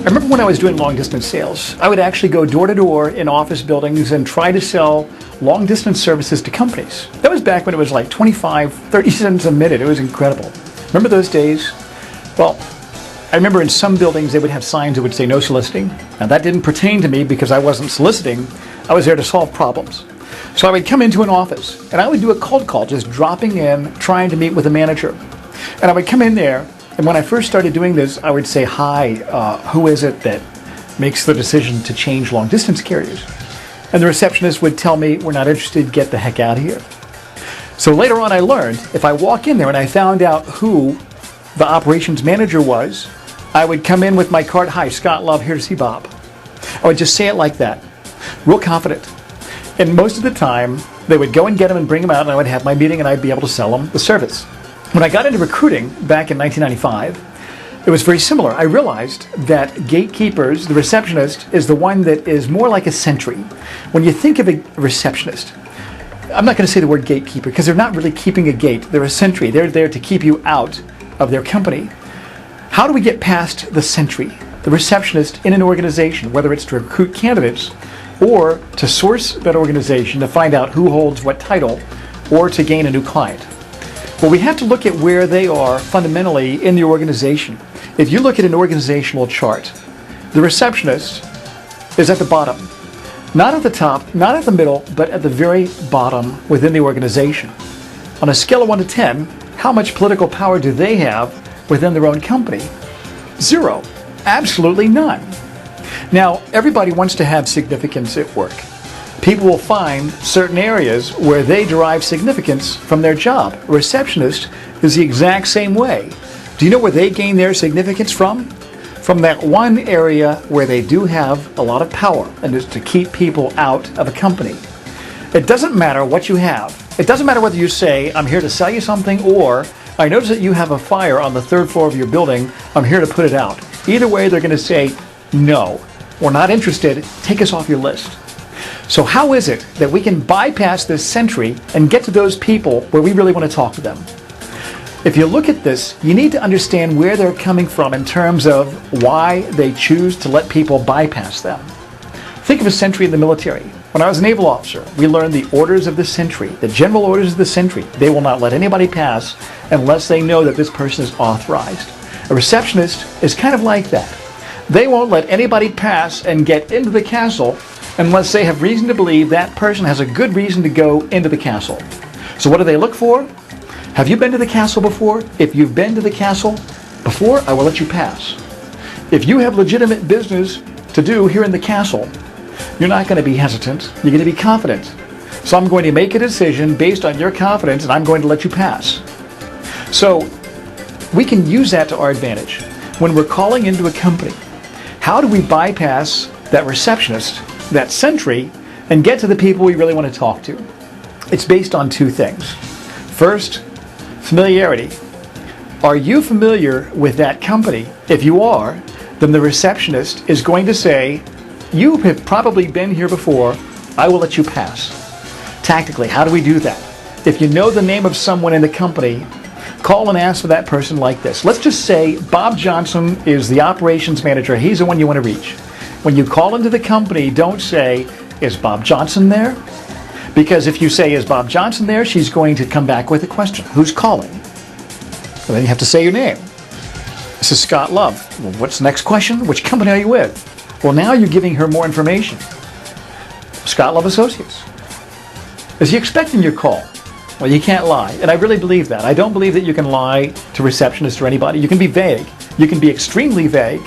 I remember when I was doing long distance sales, I would actually go door to door in office buildings and try to sell long distance services to companies. That was back when it was like 25, 30 cents a minute. It was incredible. Remember those days? Well, I remember in some buildings they would have signs that would say no soliciting. Now that didn't pertain to me because I wasn't soliciting. I was there to solve problems. So I would come into an office and I would do a cold call, just dropping in, trying to meet with a manager. And I would come in there, and when I first started doing this, I would say, hi, who is it that makes the decision to change long distance carriers? And the receptionist would tell me, we're not interested, get the heck out of here. So later on I learned, if I walk in there and I found out who the operations manager was, I would come in with my card, hi, Scott Love, here to see Bob. I would just say it like that, real confident. And most of the time, they would go and get him and bring him out, and I would have my meeting, and I'd be able to sell them the service. When I got into recruiting back in 1995, it was very similar. I realized that Gatekeepers, the receptionist, is the one that is more like a sentry. When you think of a receptionist, I'm not going to say the word gatekeeper because they're not really keeping a gate. They're a sentry. They're there to keep you out of their company. How do we get past the sentry, the receptionist in an organization, whether it's to recruit candidates or to source that organization to find out who holds what title or to gain a new client? Well, we have to look at where they are fundamentally in the organization. If you look at an organizational chart, the receptionist is at the bottom. Not at the top, not at the middle, but at the very bottom within the organization. On a scale of 1 to 10, how much political power do they have within their own company? 0. Absolutely none. Now, everybody wants to have significance at work. People will find certain areas where they derive significance from their job. A receptionist is the exact same way. Do you know where they gain their significance from? From that one area where they do have a lot of power, and it's to keep people out of a company. It doesn't matter what you have. It doesn't matter whether you say, I'm here to sell you something, or I notice that you have a fire on the 3rd floor of your building, I'm here to put it out. Either way, they're going to say, no, we're not interested, take us off your list. So how is it that we can bypass this sentry and get to those people where we really want to talk to them? If you look at this, you need to understand where they're coming from in terms of why they choose to let people bypass them. Think of a sentry in the military. When I was a naval officer, we learned the orders of the sentry, the general orders of the sentry. They will not let anybody pass unless they know that this person is authorized. A receptionist is kind of like that. They won't let anybody pass and get into the castle unless they have reason to believe that person has a good reason to go into the castle. So what do they look for? Have you been to the castle before? If you've been to the castle before, I will let you pass. If you have legitimate business to do here in the castle, you're not going to be hesitant. You're going to be confident. So I'm going to make a decision based on your confidence, and I'm going to let you pass. So we can use that to our advantage. When we're calling into a company, how do we bypass that receptionist, that sentry, and get to the people we really want to talk to? It's based on 2 things. First, familiarity. Are you familiar with that company? If you are, then the receptionist is going to say, you have probably been here before, I will let you pass. Tactically, how do we do that? If you know the name of someone in the company, call and ask for that person like this. Let's just say Bob Johnson is the operations manager. He's the one you want to reach. When you call into the company, don't say, is Bob Johnson there? Because if you say, is Bob Johnson there, she's going to come back with a question. Who's calling? And then you have to say your name. This is Scott Love. Well, what's the next question? Which company are you with? Well, now you're giving her more information. Scott Love Associates. Is he expecting your call? Well, you can't lie. And I really believe that. I don't believe that you can lie to receptionists or anybody. You can be vague. You can be extremely vague.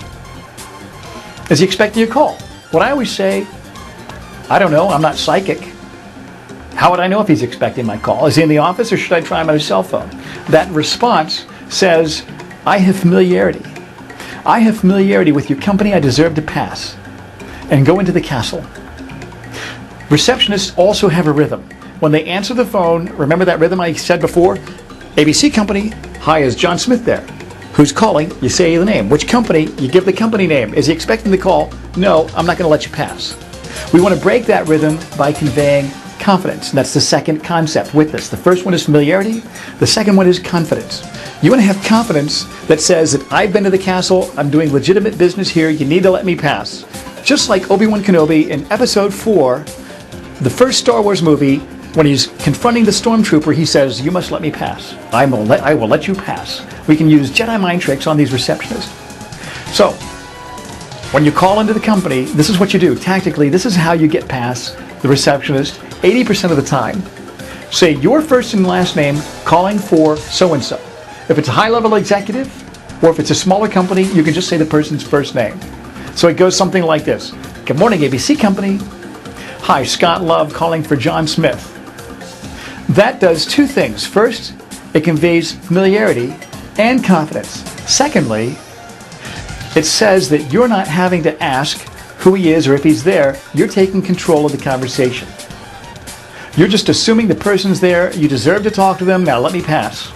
Is he expecting your call? What I always say, I don't know. I'm not psychic. How would I know if he's expecting my call? Is he in the office or should I try him on his cell phone? That response says, I have familiarity. I have familiarity with your company. I deserve to pass and go into the castle. Receptionists also have a rhythm. When they answer the phone, remember that rhythm I said before? ABC company, hi, is John Smith there? Who's calling? You say the name. Which company? You give the company name. Is he expecting the call? No, I'm not going to let you pass. We want to break that rhythm by conveying confidence. And that's the second concept with this. The first one is familiarity. The second one is confidence. You want to have confidence that says that I've been to the castle, I'm doing legitimate business here, you need to let me pass. Just like Obi-Wan Kenobi in Episode 4, the first Star Wars movie, when he's confronting the stormtrooper, he says, you must let me pass. I will let you pass. We can use Jedi mind tricks on these receptionists. So, when you call into the company, this is what you do. Tactically, this is how you get past the receptionist 80% of the time. Say your first and last name calling for so-and-so. If it's a high-level executive, or if it's a smaller company, you can just say the person's first name. So it goes something like this. Good morning, ABC Company. Hi, Scott Love calling for John Smith. That does two things. First, it conveys familiarity and confidence. Secondly, it says that you're not having to ask who he is or if he's there. You're taking control of the conversation. You're just assuming the person's there. You deserve to talk to them. Now let me pass.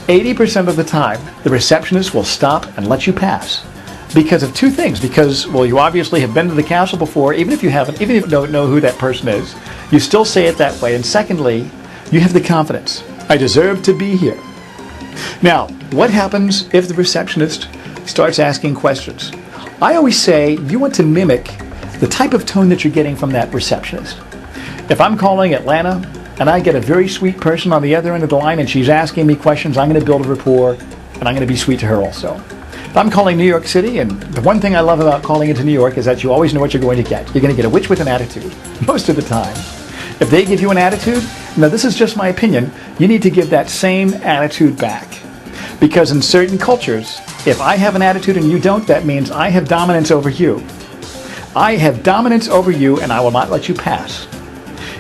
80% of the time, the receptionist will stop and let you pass. Because of two things. Because, well, you obviously have been to the castle before, even if you haven't, even if you don't know who that person is, you still say it that way. And secondly, you have the confidence. I deserve to be here. Now, what happens if the receptionist starts asking questions? I always say you want to mimic the type of tone that you're getting from that receptionist. If I'm calling Atlanta and I get a very sweet person on the other end of the line and she's asking me questions, I'm going to build a rapport and I'm going to be sweet to her also. If I'm calling New York City, and the one thing I love about calling into New York is that you always know what you're going to get. You're going to get a witch with an attitude, most of the time. If they give you an attitude, now this is just my opinion, you need to give that same attitude back. Because in certain cultures, if I have an attitude and you don't, that means I have dominance over you. I have dominance over you and I will not let you pass.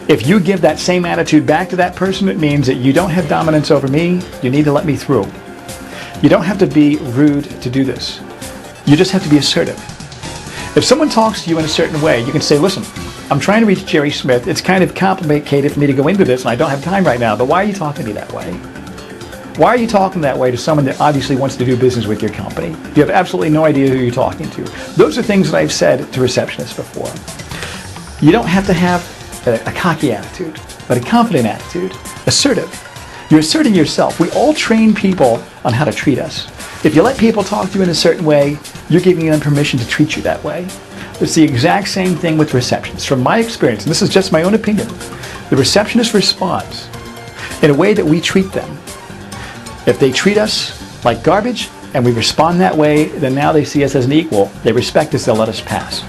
If you give that same attitude back to that person, it means that you don't have dominance over me, you need to let me through. You don't have to be rude to do this. You just have to be assertive. If someone talks to you in a certain way, you can say, listen, I'm trying to reach Jerry Smith. It's kind of complicated for me to go into this and I don't have time right now, but why are you talking to me that way? Why are you talking that way to someone that obviously wants to do business with your company? You have absolutely no idea who you're talking to. Those are things that I've said to receptionists before. You don't have to have a cocky attitude, but a confident attitude, assertive. You're asserting yourself. We all train people on how to treat us. If you let people talk to you in a certain way, you're giving them permission to treat you that way. It's the exact same thing with receptionists. From my experience, and this is just my own opinion, the receptionist responds in a way that we treat them. If they treat us like garbage and we respond that way, then now they see us as an equal. They respect us, they'll let us pass.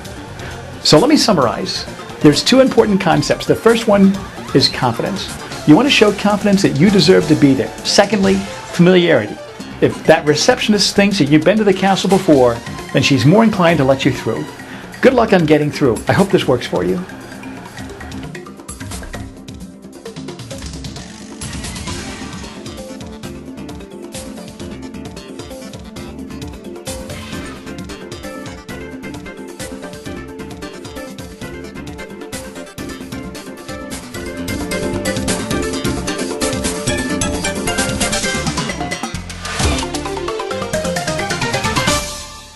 So let me summarize. There's two important concepts. The first one is confidence. You want to show confidence that you deserve to be there. Secondly, familiarity. If that receptionist thinks that you've been to the castle before, then she's more inclined to let you through. Good luck on getting through. I hope this works for you.